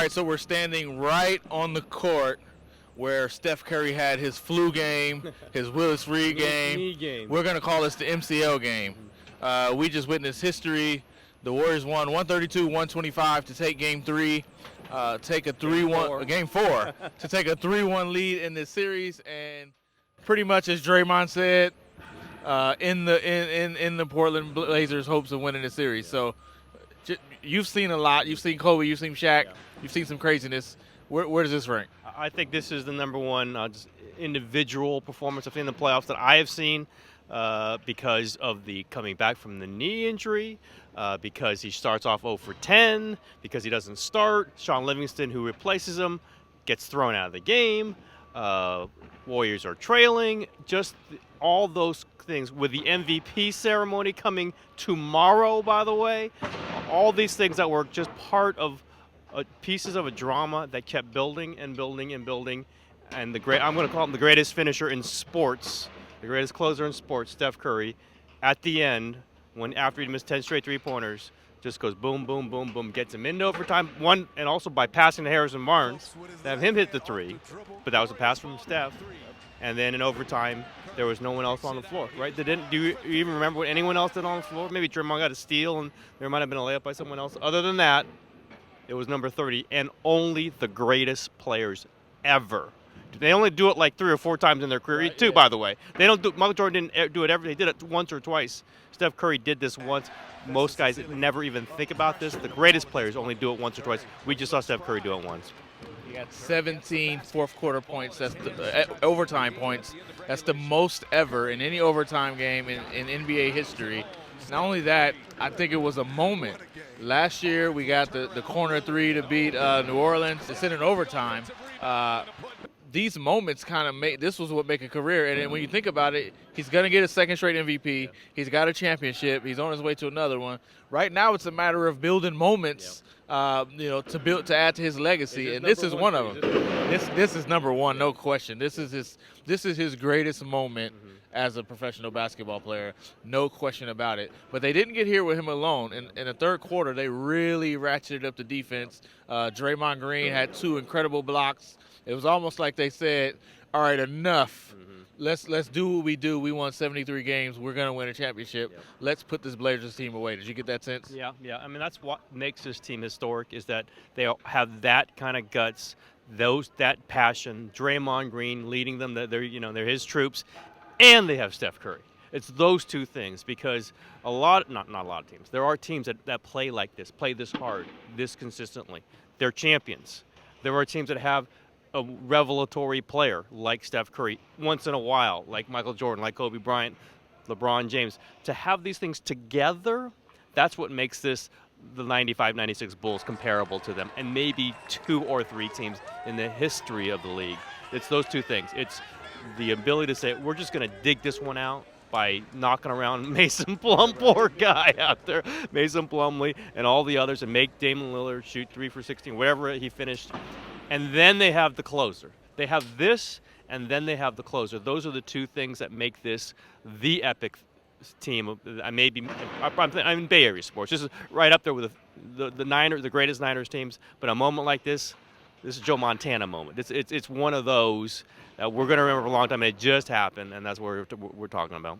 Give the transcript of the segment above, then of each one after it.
right, so we're standing right on the court where Steph Curry had his flu game, his Willis Reed game. Knee game. We're going to call this the MCL game. We just witnessed history. The Warriors won 132-125 to take Game 3, take a 3-1, Game 4, to take a 3-1 lead in this series, and pretty much as Draymond said, in the Portland Blazers' hopes of winning the series. So you've seen a lot. You've seen Kobe. You've seen Shaq. You've seen some craziness. Where does this rank? I think this is the number one just individual performance in the playoffs that I have seen because of the coming back from the knee injury, because he starts off 0 for 10, because he doesn't start. Sean Livingston, who replaces him, gets thrown out of the game. Warriors are trailing. Just all those things with the MVP ceremony coming tomorrow, by the way. All these things that were just part of pieces of a drama that kept building and building and building. And I'm going to call him the greatest finisher in sports, the greatest closer in sports, Steph Curry, at the end, after he missed 10 straight three-pointers, just goes boom, boom, boom, boom, gets him into overtime. One, and also by passing to Harrison Barnes to have him hit the three, but that was a pass from Steph. And then in overtime, there was no one else on the floor, right? Do you even remember what anyone else did on the floor? Maybe Draymond got a steal, and there might have been a layup by someone else. Other than that, it was number 30, and only the greatest players ever. They only do it like 3 or 4 times in their career, Right, too, yeah. By the way. Michael Jordan didn't do it ever. He did it once or twice. Steph Curry did this once. Most guys never even think about this. The greatest players only do it once or twice. We just saw Steph Curry do it once. He got 17 fourth-quarter points. That's overtime points. That's the most ever in any overtime game in NBA history. Not only that, I think it was a moment. Last year, we got the corner 3 to beat New Orleans. It's in an overtime. These moments kind of this was what make a career. And then when you think about it, he's going to get a second straight MVP. He's got a championship. He's on his way to another one. Right now, it's a matter of building moments, to add to his legacy. And this is one of them. This is number one, no question. This is his greatest moment as a professional basketball player, no question about it. But they didn't get here with him alone. In the third quarter, they really ratcheted up the defense. Draymond Green had 2 incredible blocks. It was almost like they said, all right, enough. Let's do what we do. We won 73 games. We're going to win a championship. Yep. Let's put this Blazers team away. Did you get that sense? Yeah. I mean, that's what makes this team historic is that they have that kind of guts, that passion. Draymond Green leading them. They're his troops, and they have Steph Curry. It's those two things because not a lot of teams. There are teams that play like this, play this hard, this consistently. They're champions. There are teams that have a revelatory player like Steph Curry once in a while, like Michael Jordan, like Kobe Bryant, LeBron James. To have these things together, that's what makes this the 95-96 Bulls comparable to them, and maybe 2 or 3 teams in the history of the league. It's those two things. It's the ability to say, we're just going to dig this one out by knocking around Mason Plum, poor guy out there, Mason Plumlee, and all the others, and make Damian Lillard shoot 3 for 16, whatever he finished. And then they have the closer. They have this, and then they have the closer. Those are the two things that make this the epic team. I'm in Bay Area sports. This is right up there with the Niners, the greatest Niners teams. But a moment like this is Joe Montana moment. It's one of those that we're going to remember for a long time. And it just happened, and that's what we're talking about.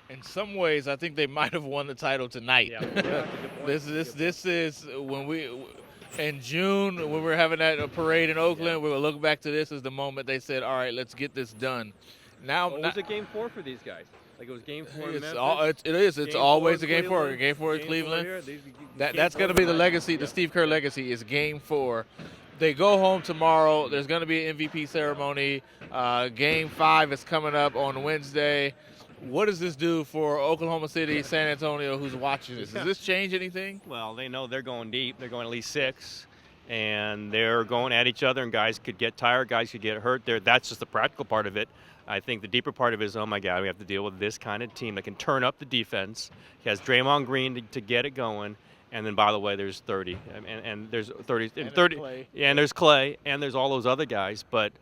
In some ways, I think they might have won the title tonight. Yeah. This is when we. In June, when we were having that parade in Oakland, we will look back to this as the moment they said, all right, let's get this done. Now, What was it Game 4 for these guys? Like it was Game 4 in Memphis? It is. It's always a Game 4. Cleveland. Game 4 in Game Cleveland. 4 here. That's going to be the legacy, the Steve Kerr legacy is Game 4. They go home tomorrow. There's going to be an MVP ceremony. Game 5 is coming up on Wednesday. What does this do for Oklahoma City, San Antonio, who's watching this? Does this change anything? Well, they know they're going deep. They're going at least 6, and they're going at each other, and guys could get tired, guys could get hurt. That's just the practical part of it. I think the deeper part of it is, oh, my God, we have to deal with this kind of team that can turn up the defense. He has Draymond Green to get it going. And then, by the way, there's 30. And there's 30. And 30. Clay. Yeah, and there's Clay, and there's all those other guys. But,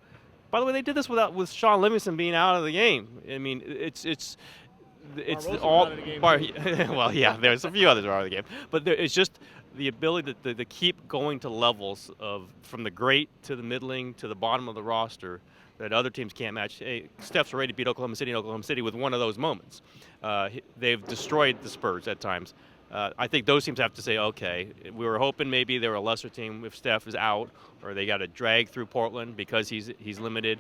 by the way, they did this with Sean Livingston being out of the game. I mean, it's it's Barbosa all out of the game, Bar- too. well, yeah, there's a few others who are out of the game, but it's just the ability to keep going to levels of from the great to the middling to the bottom of the roster that other teams can't match. Hey, Steph's already beat Oklahoma City and Oklahoma City with one of those moments. They've destroyed the Spurs at times. I think those teams have to say, okay, we were hoping maybe they were a lesser team if Steph is out, or they got to drag through Portland because he's limited.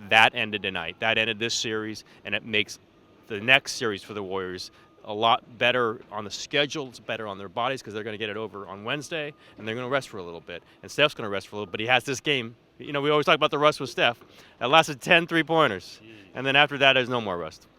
That ended tonight. That ended this series, and it makes the next series for the Warriors a lot better on the schedule. It's better on their bodies because they're going to get it over on Wednesday, and they're going to rest for a little bit. And Steph's going to rest for a little bit. He has this game. You know, we always talk about the rust with Steph. That lasted 10 3-pointers. And then after that, there's no more rust.